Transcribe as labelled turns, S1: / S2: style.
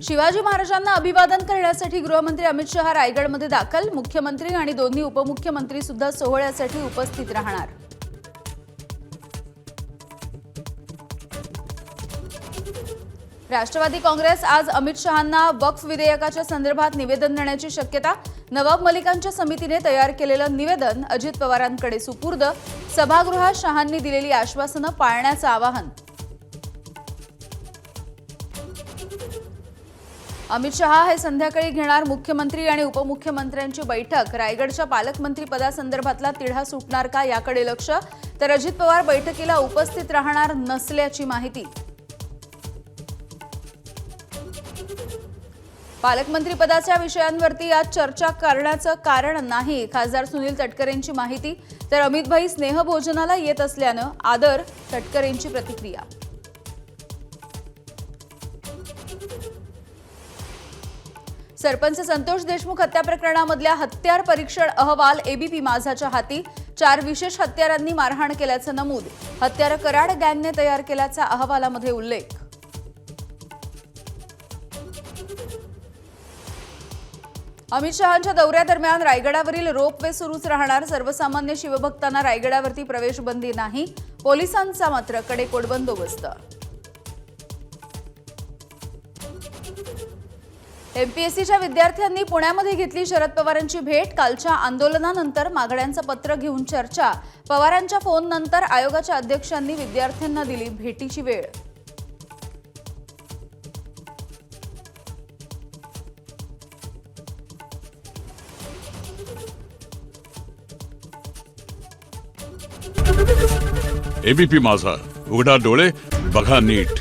S1: शिवाजी महाराजांना अभिवादन करण्यासाठी गृहमंत्री अमित शहा रायगडमध्ये दाखल। मुख्यमंत्री आणि दोन्ही उपमुख्यमंत्री सुद्धा सोहळ्यासाठी उपस्थित राहणार। राष्ट्रवादी काँग्रेस आज अमित शहांना वक्फ विधेयकाच्या संदर्भात निवेदन देण्याची शक्यता। नवाब मलिकांच्या समितीने तयार केलेलं निवेदन अजित पवारांकडे सुपूर्द। सभागृहात शहांनी दिलेली आश्वासनं पाळण्याचं आवाहन। अमित शहा हे संध्याकाळी घेणार मुख्यमंत्री आणि उपमुख्यमंत्र्यांची बैठक। रायगडच्या पालकमंत्री पदासंदर्भातला तिढा सुटणार का याकडे लक्ष। तर अजित पवार बैठकीला उपस्थित राहणार नसल्याची माहिती। पालकमंत्री पदाच्या विषयांवरती आज चर्चा करण्याचं कारण नाही। खासदार सुनील तटकरेंची माहिती। तर अमितभाई स्नेहभोजनाला येत असल्यानं आदर। तटकरेंची प्रतिक्रिया। सरपंच संतोष देशमुख हत्या प्रकरणामधल्या हत्यार परीक्षण अहवाल एबीपी माझाच्या हाती। 4 विशेष हत्यारांनी मारहाण केल्याचं नमूद। हत्यार कराड गँगने तयार केल्याचा अहवालामध्ये उल्लेख। अमित शहांच्या दौऱ्यादरम्यान रायगडावरील रोपवे सुरूच राहणार। सर्वसामान्य शिवभक्तांना रायगडावरती प्रवेश बंदी नाही। पोलिसांचा मात्र कडेकोट बंदोबस्त। एमपीएससीच्या विद्यार्थ्यांनी पुण्यामध्ये घेतली शरद पवारांची भेट। कालच्या आंदोलनानंतर मागण्यांचं पत्र घेऊन चर्चा। पवारांच्या फोननंतर आयोगाच्या अध्यक्षांनी विद्यार्थ्यांना दिली भेटीची वेळ।
S2: एबीपी माझा, उघडा डोळे बघा नीट।